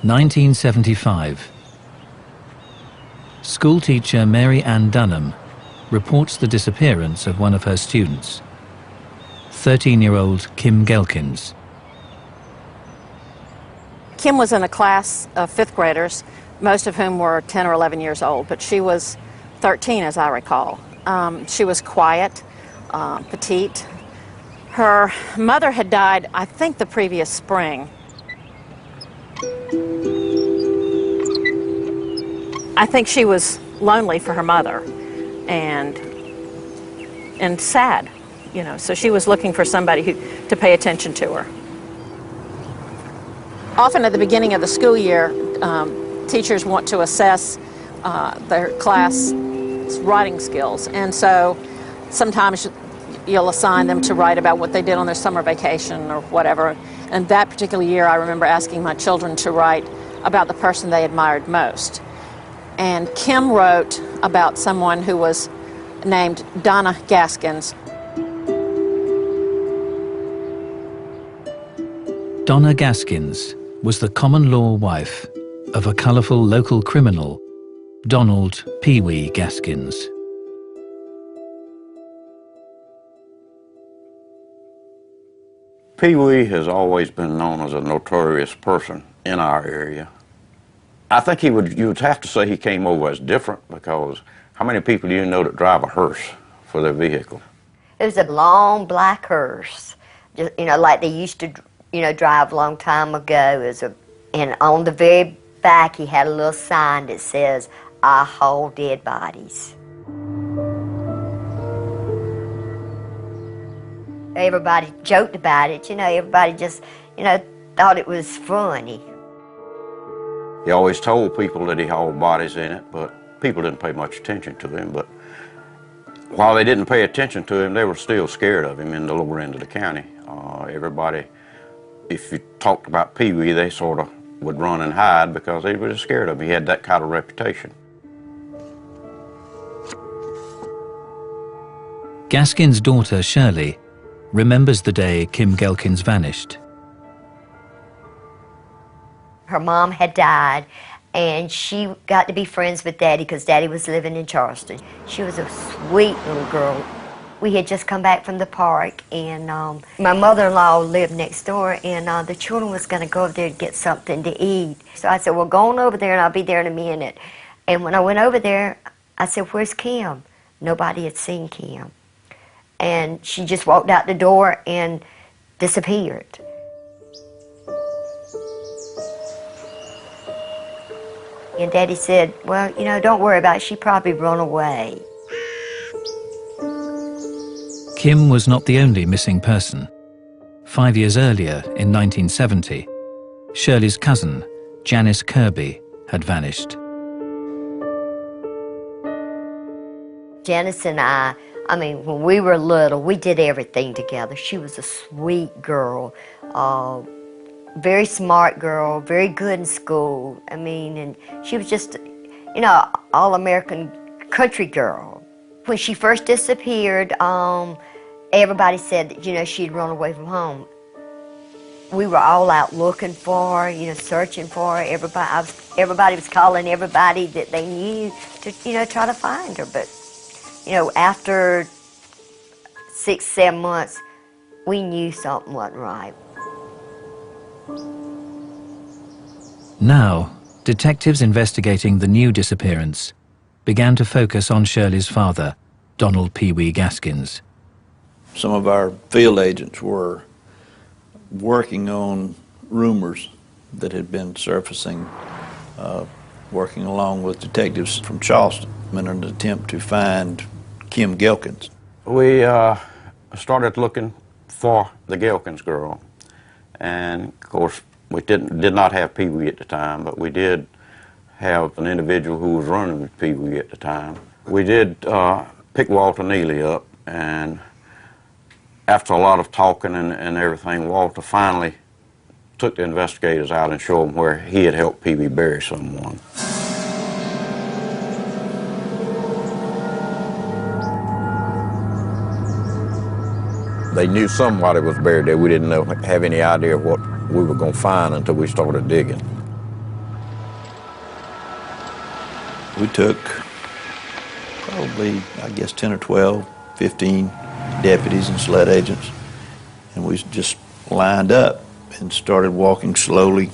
1975. Schoolteacher Mary Ann Dunham reports the disappearance of one of her students, 13-year-old Kim Gaskins. Kim was in a class of fifth graders, most of whom were 10 or 11 years old, but she was 13 as I recall. She was quiet, petite. Her mother had died, I think, the previous spring. I think she was lonely for her mother and sad, you know, so she was looking for somebody to pay attention to her. Often at the beginning of the school year, teachers want to assess their class writing skills, and so sometimes you'll assign them to write about what they did on their summer vacation or whatever. And that particular year, I remember asking my children to write about the person they admired most. And Kim wrote about someone who was named Donna Gaskins. Donna Gaskins was the common-law wife of a colourful local criminal, Donald Pee Wee Gaskins. Pee Wee has always been known as a notorious person in our area. I think you would have to say he came over as different, because how many people do you know that drive a hearse for their vehicle? It was a long black hearse, just, you know, like they used to, you know, drive a long time ago. And on the very back, he had a little sign that says, "I haul dead bodies." Everybody joked about it, you know, everybody just, you know, thought it was funny. He always told people that he hauled bodies in it, but people didn't pay much attention to him. But while they didn't pay attention to him, they were still scared of him in the lower end of the county. Everybody, if you talked about Pee Wee, they sort of would run and hide because they were just scared of him. He had that kind of reputation. Gaskins' daughter, Shirley, remembers the day Kim Gaskins vanished. Her mom had died, and she got to be friends with Daddy because Daddy was living in Charleston. She was a sweet little girl. We had just come back from the park, and my mother-in-law lived next door, and the children was going to go over there to get something to eat. So I said, well, go on over there, and I'll be there in a minute. And when I went over there, I said, where's Kim? Nobody had seen Kim. And she just walked out the door and disappeared. And Daddy said, well, you know, don't worry about it. She probably run away. Kim was not the only missing person. 5 years earlier, in 1970, Shirley's cousin, Janice Kirby, had vanished. Janice and I mean, when we were little, we did everything together. She was a sweet girl, very smart girl, very good in school. I mean, and she was just, you know, all-American country girl. When she first disappeared, everybody said that, you know, she'd run away from home. We were all out looking for her, you know, searching for her. Everybody was calling everybody that they knew to, you know, try to find her. But, you know, after 6, 7 months, we knew something wasn't right. Now, detectives investigating the new disappearance began to focus on Shirley's father, Donald Pee Wee Gaskins. Some of our field agents were working on rumors that had been surfacing, working along with detectives from Charleston in an attempt to find Kim Gaskins. We started looking for the Gaskins girl, and of course we did not have Pee Wee at the time, but we did have an individual who was running with Pee Wee at the time. We did pick Walter Neely up, and after a lot of talking and everything, Walter finally took the investigators out and showed them where he had helped Pee Wee bury someone. They knew somebody was buried there. We didn't have any idea what we were going to find until we started digging. We took probably, I guess, 10 or 12, 15 deputies and SLED agents, and we just lined up and started walking slowly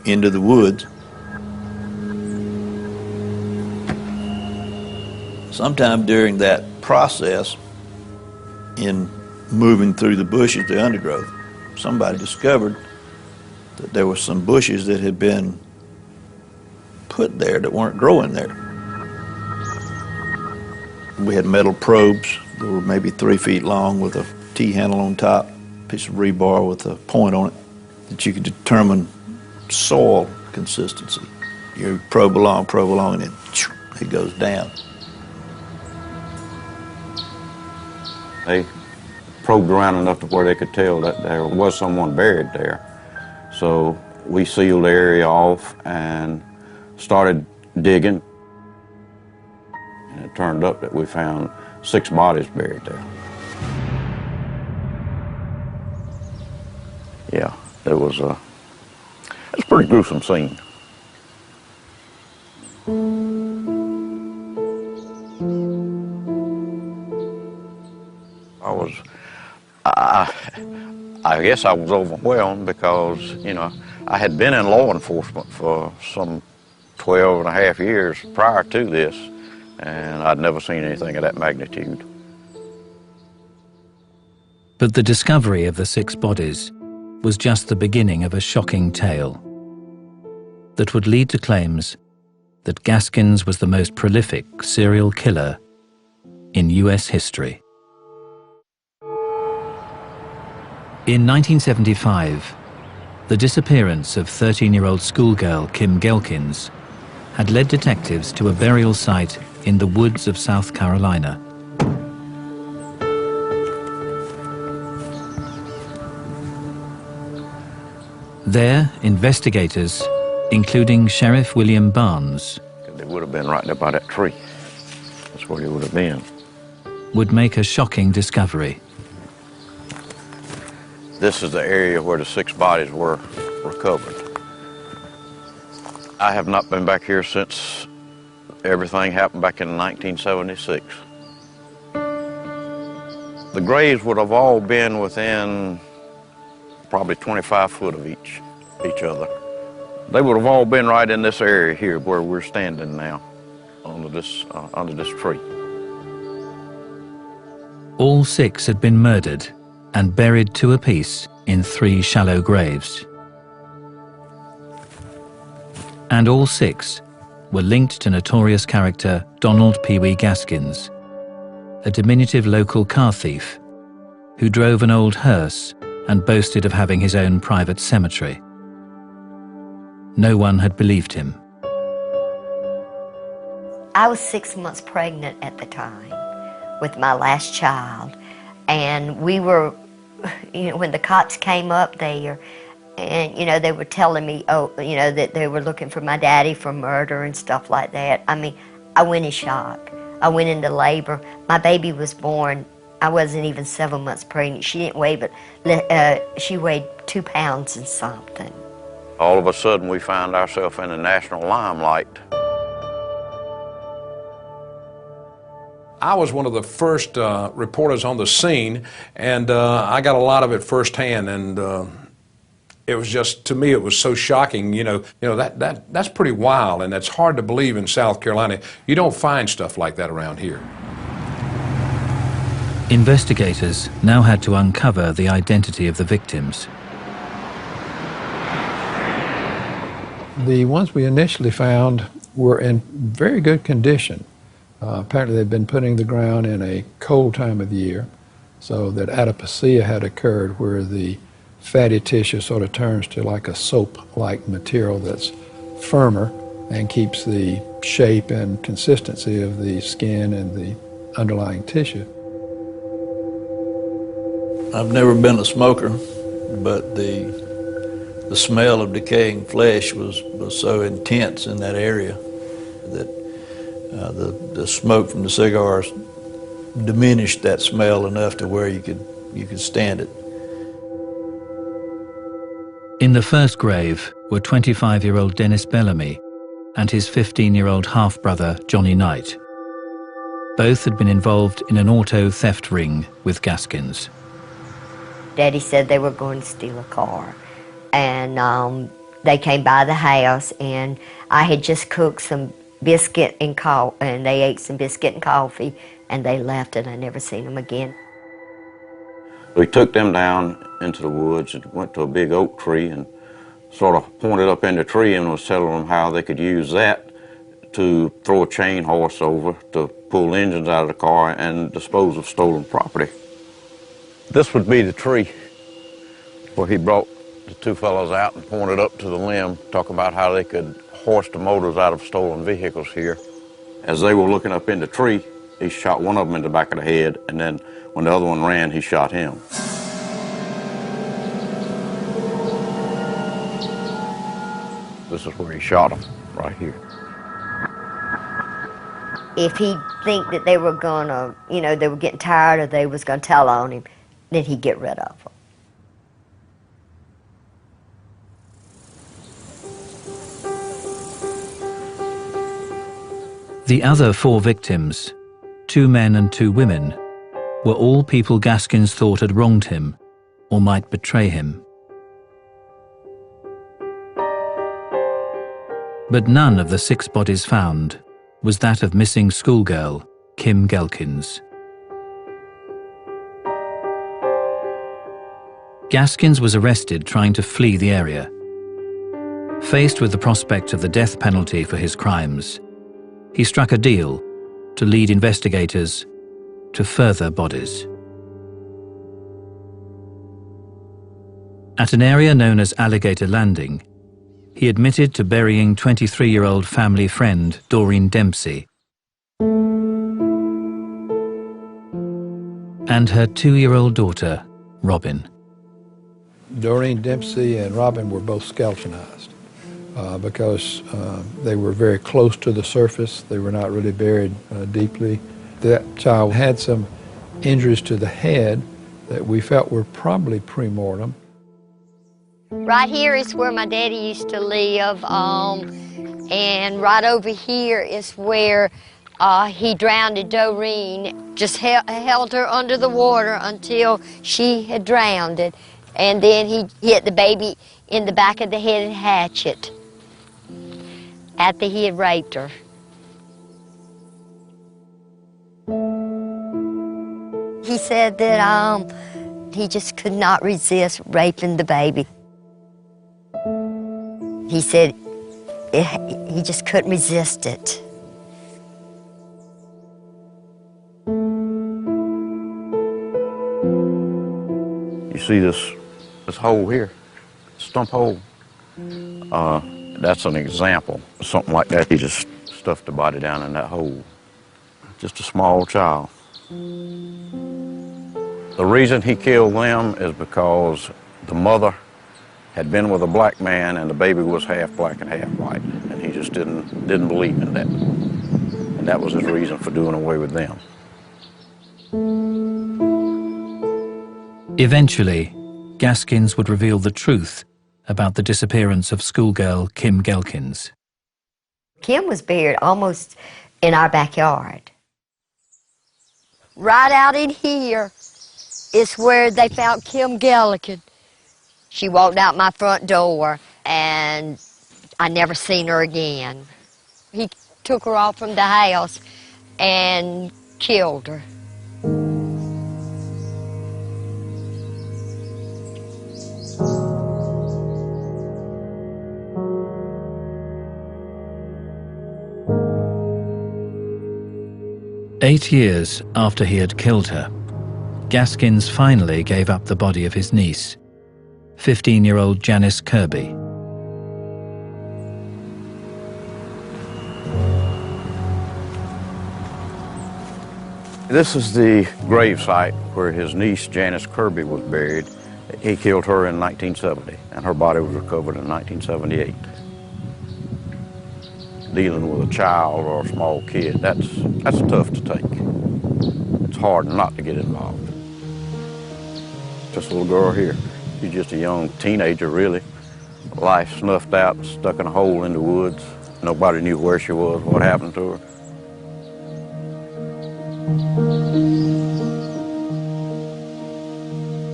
into the woods. Sometime during that process, in moving through the bushes, the undergrowth, somebody discovered that there were some bushes that had been put there that weren't growing there. We had metal probes that were maybe 3 feet long with a T-handle on top, piece of rebar with a point on it, that you could determine soil consistency. You probe along, and then it goes down. They probed around enough to where they could tell that there was someone buried there. So we sealed the area off and started digging. And it turned up that we found 6 bodies buried there. Yeah, it was a pretty gruesome scene. I guess I was overwhelmed because, you know, I had been in law enforcement for some 12 and a half years prior to this, and I'd never seen anything of that magnitude. But the discovery of the 6 bodies was just the beginning of a shocking tale that would lead to claims that Gaskins was the most prolific serial killer in US history. In 1975, the disappearance of 13-year-old schoolgirl Kim Gaskins had led detectives to a burial site in the woods of South Carolina. There, investigators, including Sheriff William Barnes, They would have been right there by that tree. That's where they would have been. would make a shocking discovery. This is the area where the 6 bodies were recovered. I have not been back here since everything happened back in 1976. The graves would have all been within probably 25 foot of each other. They would have all been right in this area here where we're standing now, under this tree. All 6 had been murdered and buried 2 apiece in 3 shallow graves. And all 6 were linked to notorious character Donald Pee Wee Gaskins, a diminutive local car thief who drove an old hearse and boasted of having his own private cemetery. No one had believed him. I was 6 months pregnant at the time with my last child, and we were, you know, when the cops came up there, and, you know, they were telling me, oh, you know, that they were looking for my daddy for murder and stuff like that. I mean, I went in shock. I went into labor. My baby was born. I wasn't even 7 months pregnant. She didn't weigh, but she weighed 2 pounds and something. All of a sudden, we found ourselves in the national limelight. I was one of the first reporters on the scene, and I got a lot of it firsthand, and it was just, to me, it was so shocking. You know that's pretty wild, and that's hard to believe in South Carolina. You don't find stuff like that around here. Investigators now had to uncover the identity of the victims. The ones we initially found were in very good condition. Apparently they'd been put in the ground in a cold time of the year, so that adipocia had occurred where the fatty tissue sort of turns to like a soap-like material that's firmer and keeps the shape and consistency of the skin and the underlying tissue. I've never been a smoker, but the smell of decaying flesh was so intense in that area that the smoke from the cigars diminished that smell enough to where you could stand it. In the first grave were 25-year-old Dennis Bellamy and his 15-year-old half-brother, Johnny Knight. Both had been involved in an auto theft ring with Gaskins. Daddy said they were going to steal a car, and they came by the house, and I had just cooked some biscuit and coffee, and they ate some biscuit and coffee, and they left, and I never seen them again. We took them down into the woods and went to a big oak tree and sort of pointed up in the tree and was telling them how they could use that to throw a chain horse over to pull engines out of the car and dispose of stolen property. This would be the tree where he brought the two fellows out and pointed up to the limb, talking about how they could hoist the motors out of stolen vehicles here. As they were looking up in the tree, he shot one of them in the back of the head, and then when the other one ran, he shot him. This is where he shot him, right here. If he'd think that they were gonna, they were getting tired or they was gonna tell on him, then he'd get rid of them. The other 4 victims, 2 men and 2 women, were all people Gaskins thought had wronged him or might betray him. But none of the 6 bodies found was that of missing schoolgirl Kim Gaskins. Gaskins was arrested trying to flee the area. Faced with the prospect of the death penalty for his crimes, he struck a deal to lead investigators to further bodies. At an area known as Alligator Landing, he admitted to burying 23-year-old family friend Doreen Dempsey and her 2-year-old daughter, Robin. Doreen Dempsey and Robin were both skeletonized because they were very close to the surface. They were not really buried deeply. That child had some injuries to the head that we felt were probably pre-mortem. Right here is where my daddy used to live, and right over here is where he drowned Doreen. Just held her under the water until she had drowned it, and then he hit the baby in the back of the head and hatchet after he had raped her. He said that he just could not resist raping the baby. He said he just couldn't resist it. You see this hole here, stump hole? That's an example. Something like that, he just stuffed the body down in that hole. Just a small child. The reason he killed them is because the mother had been with a black man and the baby was half black and half white, and he just didn't believe in that. And that was his reason for doing away with them. Eventually, Gaskins would reveal the truth about the disappearance of schoolgirl Kim Gaskins. Kim was buried almost in our backyard. Right out in here is where they found Kim Gaskins. She walked out my front door, and I never seen her again. He took her off from the house and killed her. Eight years after he had killed her, Gaskins finally gave up the body of his niece, 15-year-old Janice Kirby. This is the grave site where his niece, Janice Kirby, was buried. He killed her in 1970, and her body was recovered in 1978. Dealing with a child or a small kid, that's tough to take. It's hard not to get involved. Just a little girl here. She's just a young teenager, really. Life snuffed out, stuck in a hole in the woods. Nobody knew where she was, what happened to her.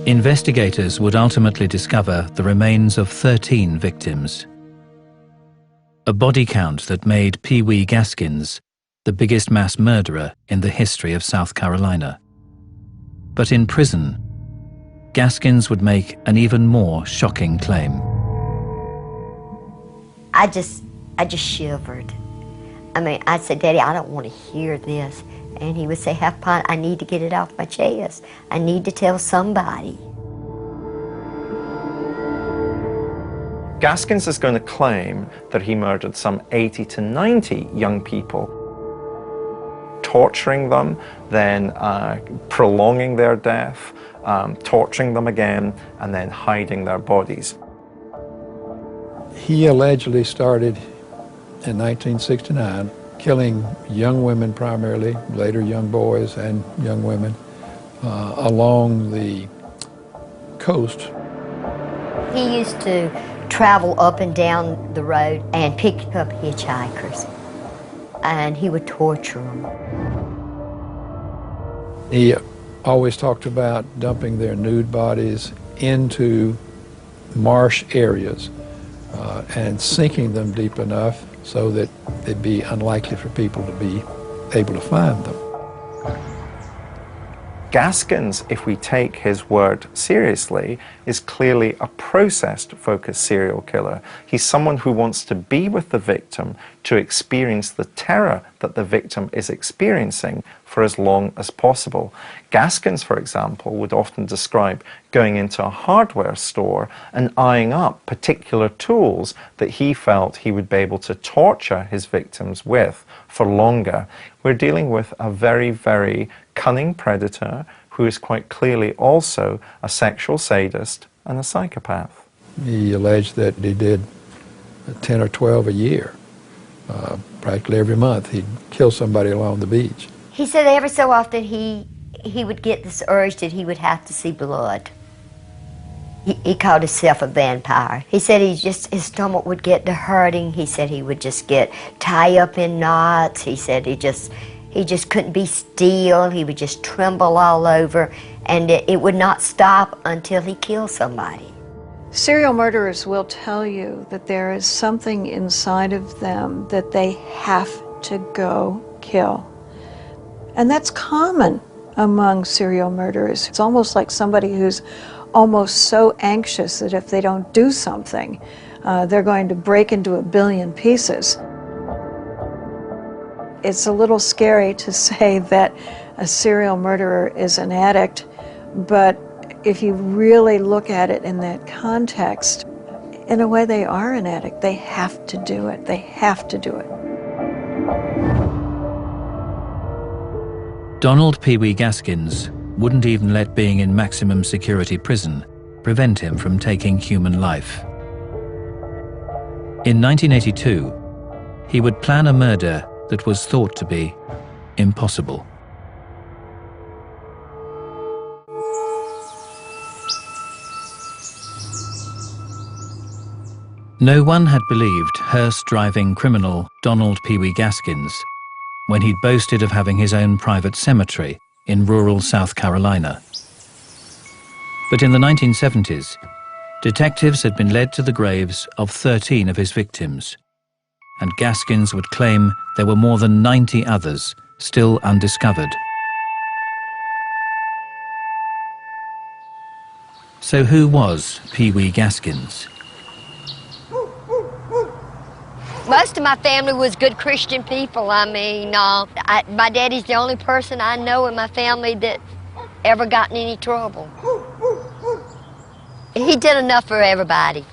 Investigators would ultimately discover the remains of 13 victims. A body count that made Pee Wee Gaskins the biggest mass murderer in the history of South Carolina. But in prison, Gaskins would make an even more shocking claim. I just shivered. I mean, I said, Daddy, I don't want to hear this. And he would say, have fun, I need to get it off my chest. I need to tell somebody. Gaskins is going to claim that he murdered some 80 to 90 young people, torturing them, then prolonging their death, torturing them again, and then hiding their bodies. He allegedly started in 1969 killing young women primarily, later young boys and young women, along the coast. He used to travel up and down the road and pick up hitchhikers, and he would torture them. He always talked about dumping their nude bodies into marsh areas and sinking them deep enough so that it'd be unlikely for people to be able to find them. Gaskins, if we take his word seriously, is clearly a process-focused serial killer. He's someone who wants to be with the victim to experience the terror that the victim is experiencing for as long as possible. Gaskins, for example, would often describe going into a hardware store and eyeing up particular tools that he felt he would be able to torture his victims with for longer. We're dealing with a very, very cunning predator who is quite clearly also a sexual sadist and a psychopath. He alleged that he did 10 or 12 a year. Practically every month he'd kill somebody along the beach. He said every so often he would get this urge that he would have to see blood. He called himself a vampire. He said his stomach would get to hurting. He said he would just get tied up in knots. He said he just couldn't be still. He would just tremble all over, and it would not stop until he killed somebody. Serial murderers will tell you that there is something inside of them that they have to go kill. And that's common among serial murderers. It's almost like somebody who's almost so anxious that if they don't do something, they're going to break into a billion pieces. It's a little scary to say that a serial murderer is an addict, but if you really look at it in that context, in a way they are an addict. They have to do it. They have to do it. Donald Pee Wee Gaskins wouldn't even let being in maximum security prison prevent him from taking human life. In 1982, he would plan a murder that was thought to be impossible. No one had believed hearse-driving criminal Donald Pee Wee Gaskins when he'd boasted of having his own private cemetery in rural South Carolina. But in the 1970s, detectives had been led to the graves of 13 of his victims, and Gaskins would claim there were more than 90 others still undiscovered. So who was Pee Wee Gaskins? Most of my family was good Christian people. I mean, my daddy's the only person I know in my family that ever got in any trouble. He did enough for everybody.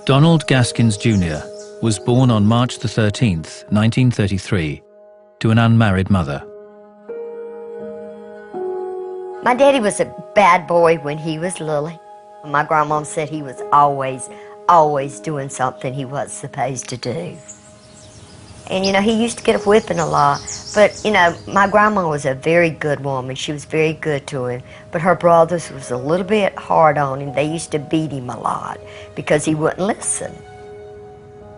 Donald Gaskins Jr. was born on March the 13th, 1933, to an unmarried mother. My daddy was a bad boy when he was little. My grandmom said he was always doing something he wasn't supposed to do. And, you know, he used to get a whipping a lot. But, you know, my grandma was a very good woman. She was very good to him. But her brothers was a little bit hard on him. They used to beat him a lot because he wouldn't listen.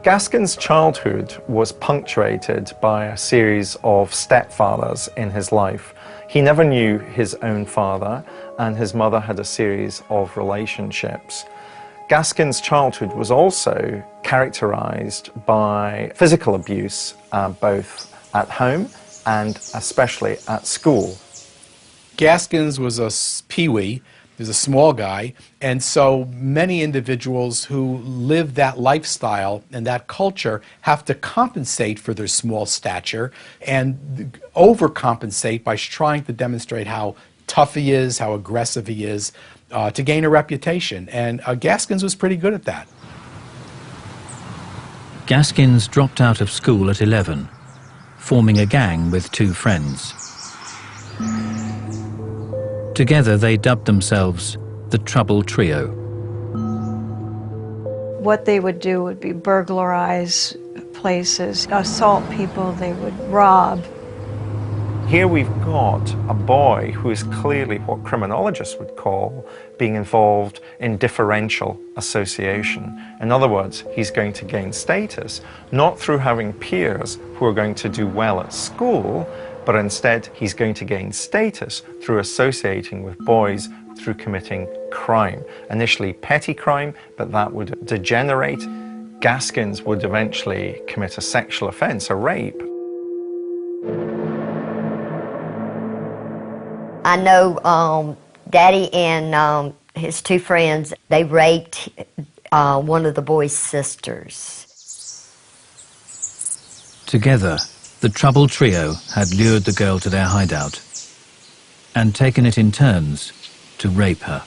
Gaskins' childhood was punctuated by a series of stepfathers in his life. He never knew his own father, and his mother had a series of relationships. Gaskins' childhood was also characterized by physical abuse, both at home and especially at school. Gaskins was a peewee. He was a small guy, and so many individuals who live that lifestyle and that culture have to compensate for their small stature and overcompensate by trying to demonstrate how tough he is, how aggressive he is, to gain a reputation. And Gaskins was pretty good at that. Gaskins dropped out of school at 11, forming a gang with 2 friends. Together they dubbed themselves the Trouble Trio. What they would do would be burglarize places, assault people, they would rob. Here we've got a boy who is clearly what criminologists would call being involved in differential association. In other words, he's going to gain status, not through having peers who are going to do well at school, but instead he's going to gain status through associating with boys through committing crime. Initially petty crime, but that would degenerate. Gaskins would eventually commit a sexual offense, a rape. I know Daddy and his 2 friends, they raped one of the boys' sisters. Together, the Trouble Trio had lured the girl to their hideout and taken it in turns to rape her.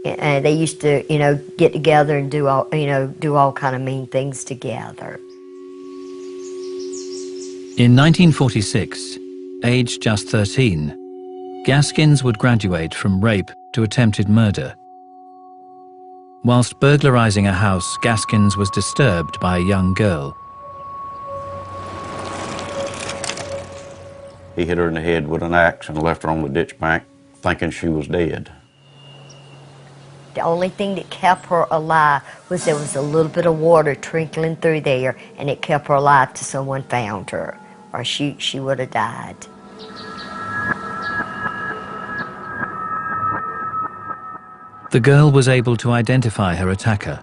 And they used to, you know, get together and do all, you know, do all kind of mean things together. In 1946, aged just 13, Gaskins would graduate from rape to attempted murder. Whilst burglarizing a house, Gaskins was disturbed by a young girl. He hit her in the head with an axe and left her on the ditch bank, thinking she was dead. The only thing that kept her alive was there was a little bit of water trickling through there, and it kept her alive till someone found her, or she would have died. The girl was able to identify her attacker.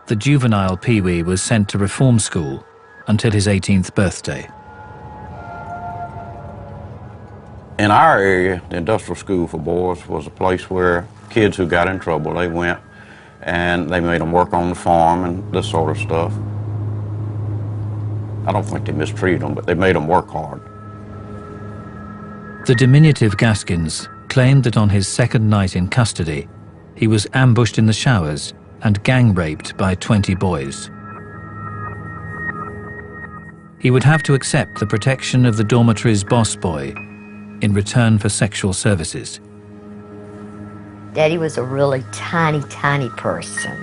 The juvenile Pee-wee was sent to reform school until his 18th birthday. In our area, the industrial school for boys was a place where kids who got in trouble, they went and they made them work on the farm and this sort of stuff. I don't think they mistreated them, but they made them work hard. The diminutive Gaskins claimed that on his second night in custody, he was ambushed in the showers and gang raped by 20 boys. He would have to accept the protection of the dormitory's boss boy in return for sexual services. Daddy was a really tiny, tiny person.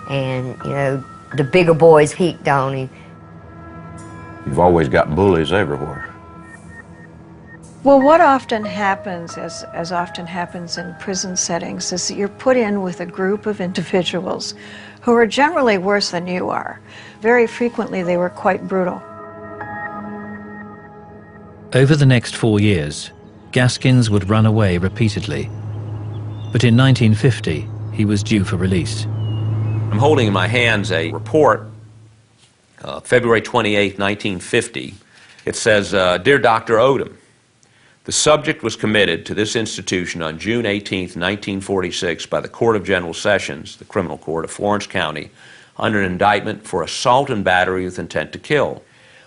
And, you know, the bigger boys peeked on him. You've always got bullies everywhere. Well, what often happens, as often happens in prison settings, is that you're put in with a group of individuals who are generally worse than you are. Very frequently, they were quite brutal. Over the next 4 years, Gaskins would run away repeatedly. But in 1950, he was due for release. I'm holding in my hands a report, February 28, 1950. It says, Dear Dr. Odom, the subject was committed to this institution on June 18, 1946 by the Court of General Sessions, the Criminal Court of Florence County, under an indictment for assault and battery with intent to kill.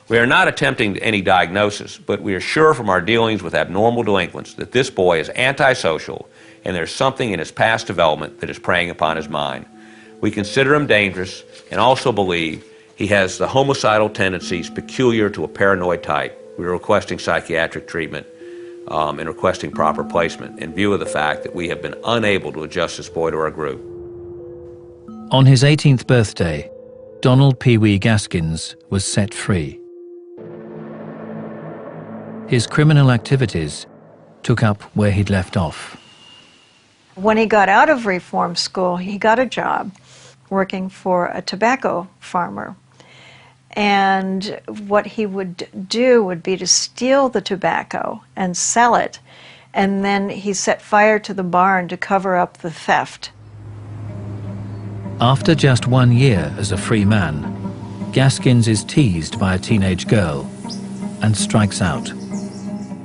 We are not attempting any diagnosis, but we are sure from our dealings with abnormal delinquents that this boy is antisocial and there's something in his past development that is preying upon his mind. We consider him dangerous and also believe he has the homicidal tendencies peculiar to a paranoid type. We are requesting psychiatric treatment and requesting proper placement in view of the fact that we have been unable to adjust this boy to our group. On his 18th birthday, Donald Pee Wee Gaskins was set free. His criminal activities took up where he'd left off. When he got out of reform school, he got a job working for a tobacco farmer. And what he would do would be to steal the tobacco and sell it. And then he set fire to the barn to cover up the theft. After just 1 year as a free man, Gaskins is teased by a teenage girl and strikes out.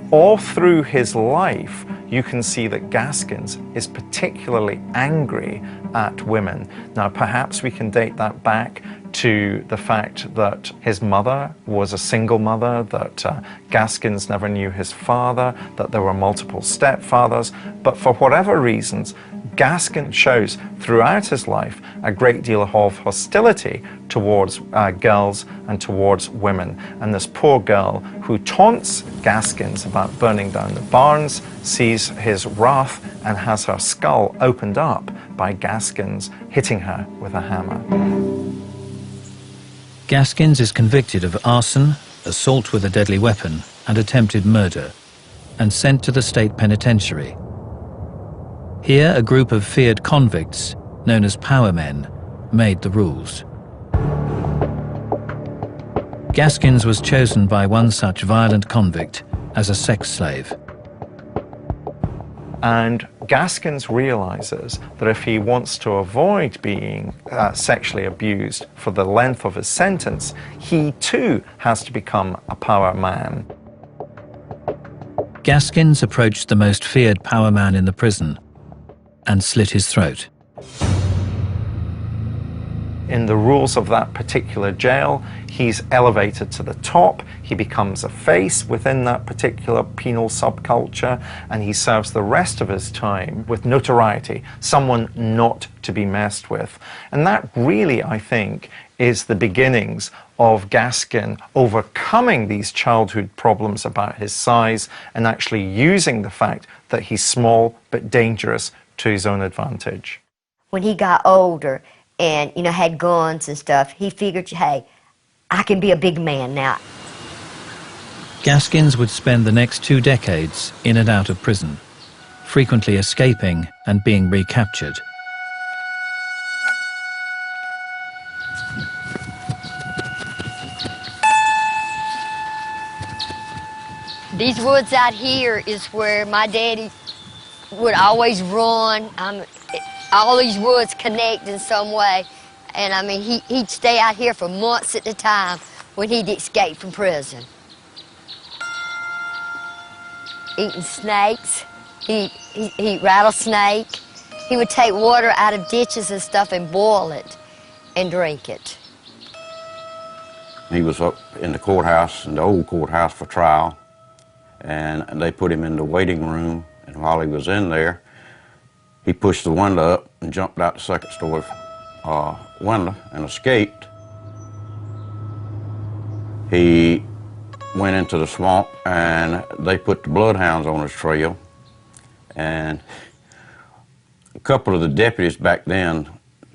All through his life, you can see that Gaskins is particularly angry at women. Now, perhaps we can date that back to the fact that his mother was a single mother, that Gaskins never knew his father, that there were multiple stepfathers, but for whatever reasons, Gaskins shows throughout his life a great deal of hostility towards girls and towards women. And this poor girl who taunts Gaskins about burning down the barns sees his wrath and has her skull opened up by Gaskins hitting her with a hammer. Gaskins is convicted of arson, assault with a deadly weapon, and attempted murder, and sent to the state penitentiary. Here, a group of feared convicts, known as power men, made the rules. Gaskins was chosen by one such violent convict as a sex slave. And Gaskins realizes that if he wants to avoid being sexually abused for the length of his sentence, he too has to become a power man. Gaskins approached the most feared power man in the prison and slit his throat. In the rules of that particular jail, he's elevated to the top, he becomes a face within that particular penal subculture, and he serves the rest of his time with notoriety, someone not to be messed with. And that really, I think, is the beginnings of Gaskin overcoming these childhood problems about his size and actually using the fact that he's small but dangerous to his own advantage. When he got older and, you know, had guns and stuff, he figured, hey, I can be a big man now. Gaskins would spend the next 2 decades in and out of prison, frequently escaping and being recaptured. These woods out here is where my daddy would always run. All these woods connect in some way. And I mean, he'd stay out here for months at a time when he'd escape from prison. Eating snakes, he'd eat rattlesnake. He would take water out of ditches and stuff and boil it and drink it. He was up in the courthouse, in the old courthouse for trial, and they put him in the waiting room, and while he was in there, he pushed the window up and jumped out the second story window and escaped. He went into the swamp and they put the bloodhounds on his trail, and a couple of the deputies back then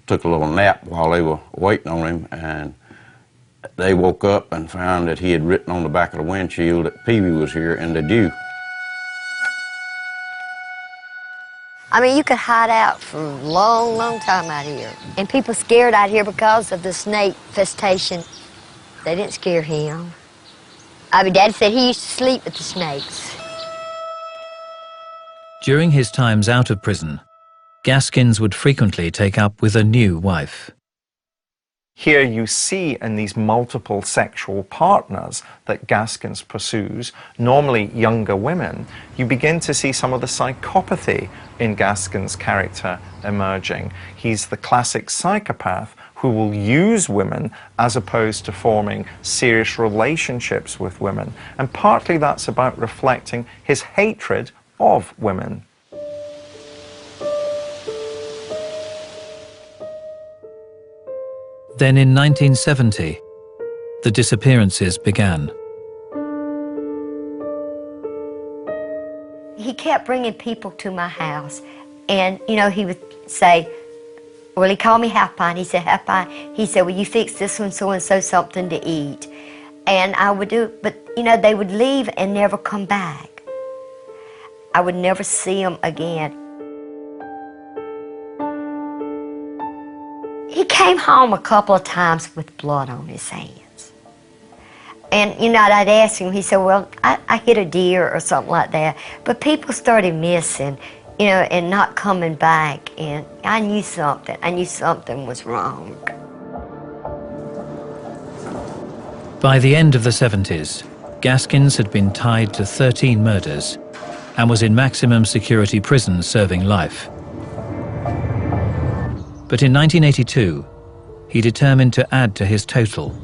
took a little nap while they were waiting on him, and they woke up and found that he had written on the back of the windshield that Pee Wee was here in the dew. I mean, you could hide out for a long, long time out here. And people scared out here because of the snake festation. They didn't scare him. I mean, Daddy said he used to sleep with the snakes. During his times out of prison, Gaskins would frequently take up with a new wife. Here you see in these multiple sexual partners that Gaskins pursues, normally younger women, you begin to see some of the psychopathy in Gaskins' character emerging. He's the classic psychopath who will use women as opposed to forming serious relationships with women. And partly that's about reflecting his hatred of women. Then in 1970, the disappearances began. He kept bringing people to my house, and, you know, he would say, Well, he called me Half Pint. He said, Half Pint, he said, will you fix this one so-and-so something to eat? And I would do it, but, you know, they would leave and never come back. I would never see them again. He came home a couple of times with blood on his hands. And, you know, I'd ask him, he said, well, I hit a deer or something like that. But people started missing, you know, and not coming back. And I knew something. I knew something was wrong. By the end of the 70s, Gaskins had been tied to 13 murders and was in maximum security prison serving life. But in 1982, he determined to add to his total,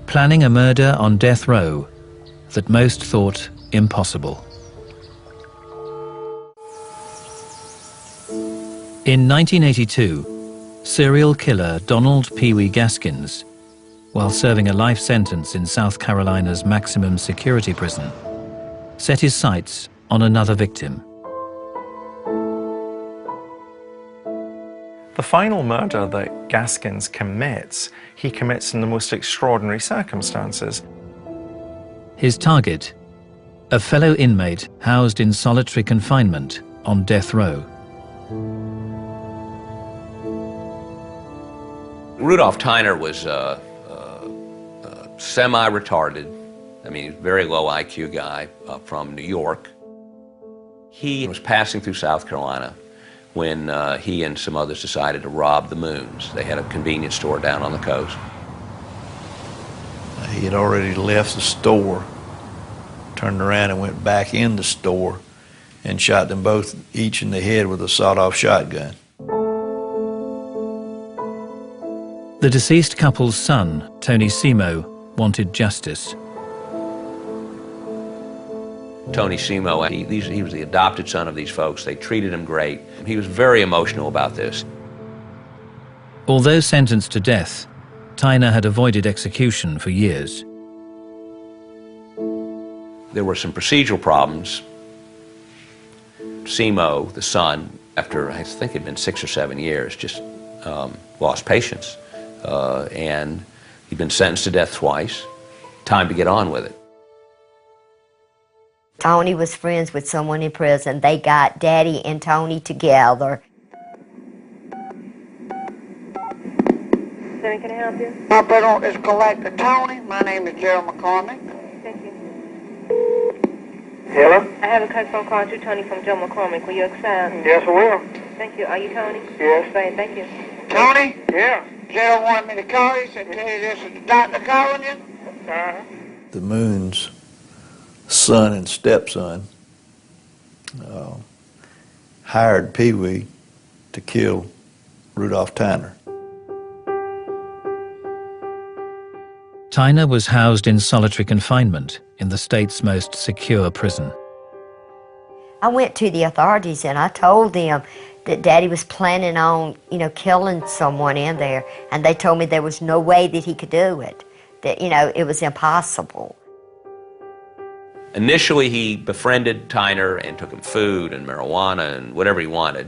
planning a murder on death row that most thought impossible. In 1982, serial killer Donald Pee Wee Gaskins, while serving a life sentence in South Carolina's maximum security prison, set his sights on another victim. The final murder that Gaskins commits, he commits in the most extraordinary circumstances. His target, a fellow inmate housed in solitary confinement on death row. Rudolph Tyner was semi-retarded. I mean, very low IQ guy from New York. He was passing through South Carolina when he and some others decided to rob the Moons. They had a convenience store down on the coast. He had already left the store, turned around and went back in the store and shot them both each in the head with a sawed-off shotgun. The deceased couple's son, Tony Simo, wanted justice. Tony Simo, he was the adopted son of these folks. They treated him great. He was very emotional about this. Although sentenced to death, Tyner had avoided execution for years. There were some procedural problems. Simo, the son, after I think it had been 6 or 7 years, just lost patience. And he'd been sentenced to death twice. Time to get on with it. Tony was friends with someone in prison. They got Daddy and Tony together. Sammy, can I help you? Operator is Collector Tony. My name is Gerald McCormick. Thank you. Hello? I have a customer call to Tony from Joe McCormick. Will you accept? Yes, I will. Thank you. Are you Tony? Yes. Great, thank you. Tony? Yeah. Gerald wanted me to call you. Said, tell you this is the doctor calling you. The Moon's son and stepson hired Pee Wee to kill Rudolph Tyner. Tyner was housed in solitary confinement in the state's most secure prison. I went to the authorities and I told them that Daddy was planning on, you know, killing someone in there, and they told me there was no way that he could do it, that, you know, it was impossible. Initially, he befriended Tyner and took him food and marijuana and whatever he wanted.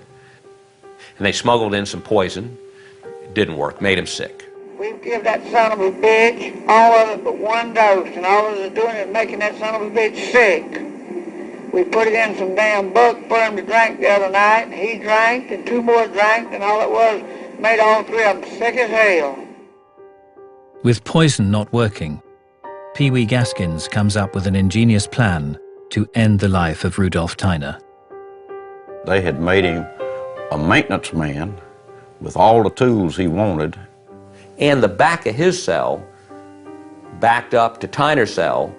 And they smuggled in some poison. It didn't work, made him sick. We've given that son of a bitch all of it but one dose, and all it is doing is making that son of a bitch sick. We put it in some damn book for him to drink the other night, and he drank, and 2 more drank, and all it was made all 3 of them sick as hell. With poison not working, Pee Wee Gaskins comes up with an ingenious plan to end the life of Rudolph Tyner. They had made him a maintenance man with all the tools he wanted. And the back of his cell backed up to Tyner's cell.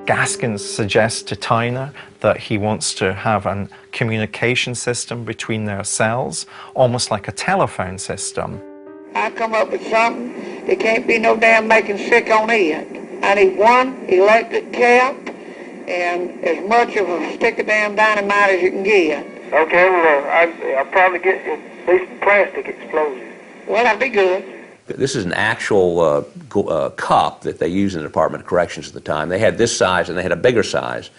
Gaskins suggests to Tyner that he wants to have a communication system between their cells, almost like a telephone system. I come up with something, it can't be no damn making sick on it. I need 1 electric cap and as much of a stick of damn dynamite as you can get. Okay, well, I'll probably get at least plastic explosives. Well, that'd be good. This is an actual cup that they used in the Department of Corrections at the time. They had this size and they had a bigger size.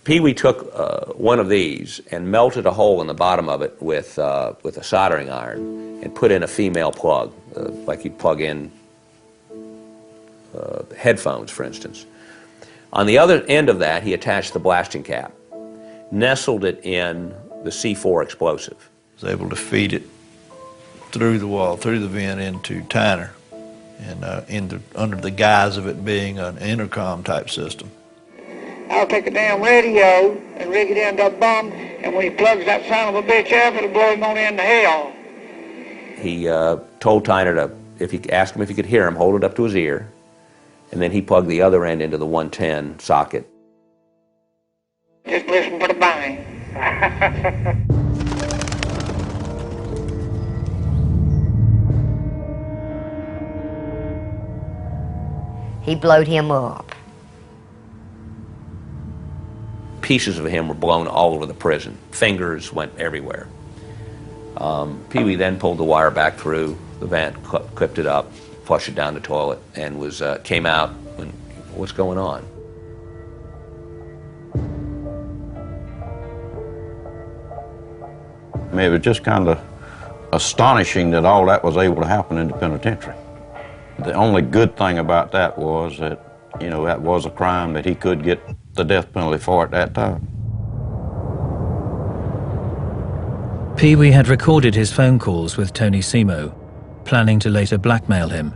Pee Wee took one of these and melted a hole in the bottom of it with a soldering iron and put in a female plug, like you'd plug in headphones, for instance. On the other end of that, he attached the blasting cap, nestled it in the C4 explosive. Was able to feed it through the wall, through the vent into Tyner, and under the guise of it being an intercom type system. I'll take a damn radio and rig it into a bum, and when he plugs that son of a bitch up, it'll blow him on into hell. He told Tyner to, if he asked him if he could hear him, hold it up to his ear, and then he plugged the other end into the 110 socket. Just listen for the bang. He blowed him up. Pieces of him were blown all over the prison. Fingers went everywhere. Pee Wee then pulled the wire back through the vent, clipped it up, flushed it down the toilet, and came out and, what's going on? I mean, it was just kind of astonishing that all that was able to happen in the penitentiary. The only good thing about that was that, you know, that was a crime that he could get the death penalty for at that time. Pee Wee had recorded his phone calls with Tony Simo, planning to later blackmail him.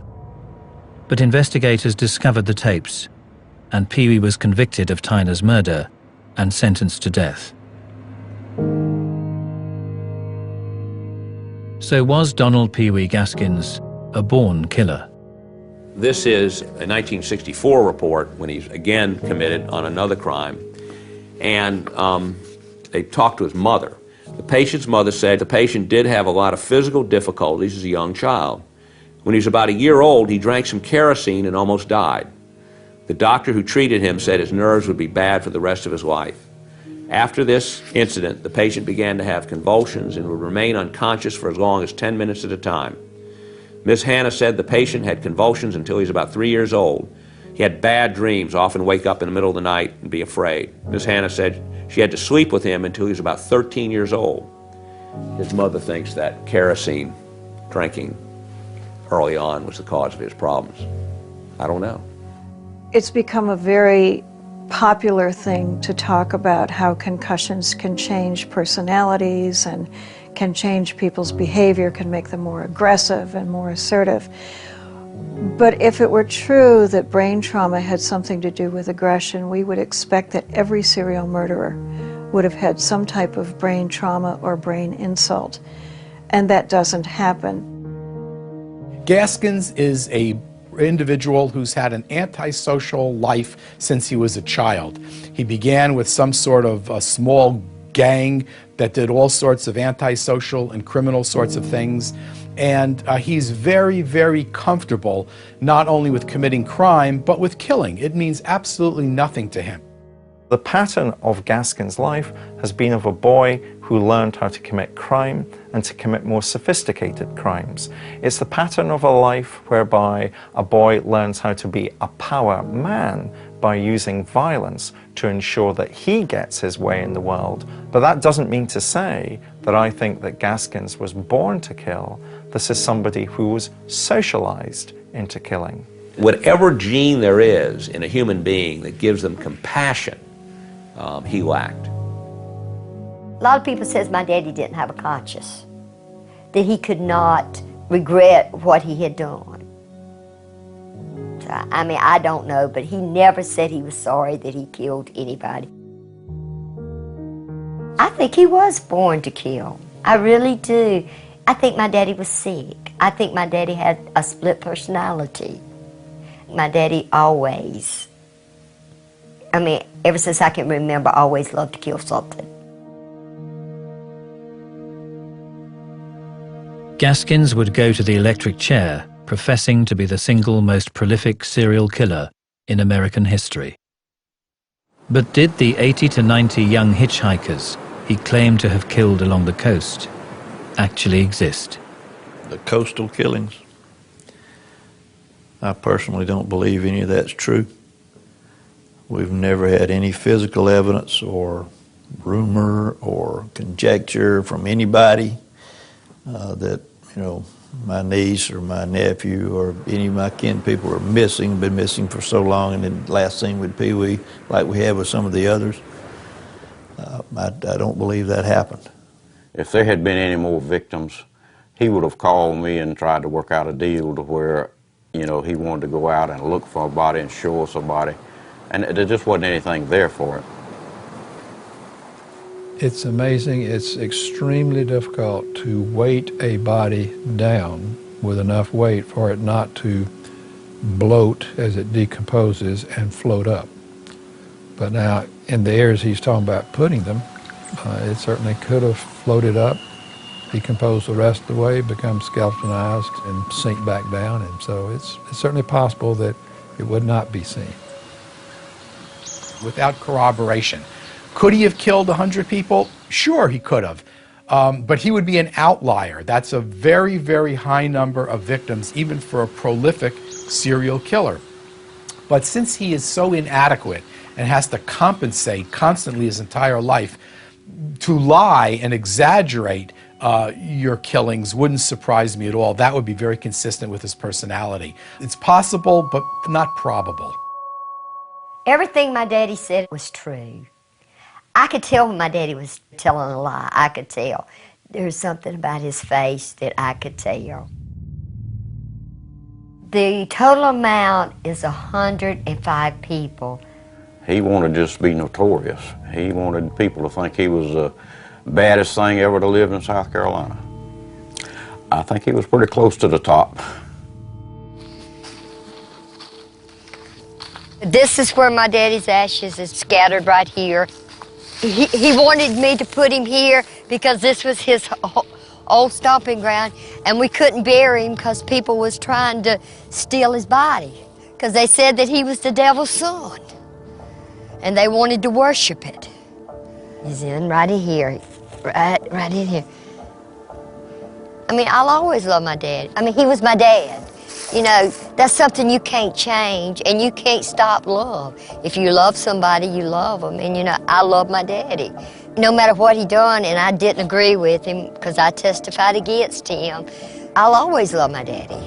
But investigators discovered the tapes, and Pee Wee was convicted of Tyner's murder and sentenced to death. So was Donald Pee Wee Gaskins a born killer? This is a 1964 report when he's again committed on another crime, and they talked to his mother. The patient's mother said the patient did have a lot of physical difficulties as a young child. When he was about a year old, he drank some kerosene and almost died. The doctor who treated him said his nerves would be bad for the rest of his life. After this incident, the patient began to have convulsions and would remain unconscious for as long as 10 minutes at a time. Miss Hannah said the patient had convulsions until he was about 3 years old. He had bad dreams, often wake up in the middle of the night and be afraid. Miss Hannah said she had to sleep with him until he was about 13 years old. His mother thinks that kerosene drinking early on was the cause of his problems. I don't know. It's become a very popular thing to talk about how concussions can change personalities and can change people's behavior, can make them more aggressive and more assertive. But if it were true that brain trauma had something to do with aggression, we would expect that every serial murderer would have had some type of brain trauma or brain insult, and that doesn't happen. Gaskins is an individual who's had an antisocial life since he was a child. He began with some sort of a small gang that did all sorts of antisocial and criminal sorts of things. And he's very, very comfortable not only with committing crime, but with killing. It means absolutely nothing to him. The pattern of Gaskins' life has been of a boy who learned how to commit crime and to commit more sophisticated crimes. It's the pattern of a life whereby a boy learns how to be a power man by using violence to ensure that he gets his way in the world. But that doesn't mean to say that I think that Gaskins was born to kill. This is somebody who was socialized into killing. Whatever gene there is in a human being that gives them compassion, he lacked. A lot of people says my daddy didn't have a conscience, that he could not regret what he had done. So, I mean, I don't know, but he never said he was sorry that he killed anybody. I think he was born to kill. I really do. I think my daddy was sick. I think my daddy had a split personality. My daddy always, I mean, ever since I can remember, always loved to kill something. Gaskins would go to the electric chair, professing to be the single most prolific serial killer in American history. But did the 80 to 90 young hitchhikers he claimed to have killed along the coast actually exist? The coastal killings. I personally don't believe any of that's true. We've never had any physical evidence or rumor or conjecture from anybody that, you know, my niece or my nephew or any of my kin people are missing, been missing for so long, and then last seen with Pee Wee, like we have with some of the others. I don't believe that happened. If there had been any more victims, he would have called me and tried to work out a deal to where, you know, he wanted to go out and look for a body and show us a body. And there just wasn't anything there for it. It's amazing. It's extremely difficult to weight a body down with enough weight for it not to bloat as it decomposes and float up. But now, in the areas he's talking about putting them, it certainly could have floated up, decomposed the rest of the way, become skeletonized, and sink back down. And so it's certainly possible that it would not be seen. Without corroboration. Could he have killed 100 people? Sure, he could have. But he would be an outlier. That's a very, very high number of victims, even for a prolific serial killer. But since he is so inadequate and has to compensate constantly his entire life, to lie and exaggerate your killings wouldn't surprise me at all. That would be very consistent with his personality. It's possible, but not probable. Everything my daddy said was true. I could tell when my daddy was telling a lie. I could tell. There's something about his face that I could tell. The total amount is 105 people. He wanted just to be notorious. He wanted people to think he was the baddest thing ever to live in South Carolina. I think he was pretty close to the top. This is where my daddy's ashes is scattered right here. He wanted me to put him here because this was his old stomping ground, and we couldn't bury him because people was trying to steal his body because they said that he was the devil's son, and they wanted to worship it. He's in right in here, right in here. I mean, I'll always love my dad. I mean, he was my dad. You know, that's something you can't change, and you can't stop love. If you love somebody, you love them. And, you know, I love my daddy. No matter what he done, and I didn't agree with him because I testified against him, I'll always love my daddy.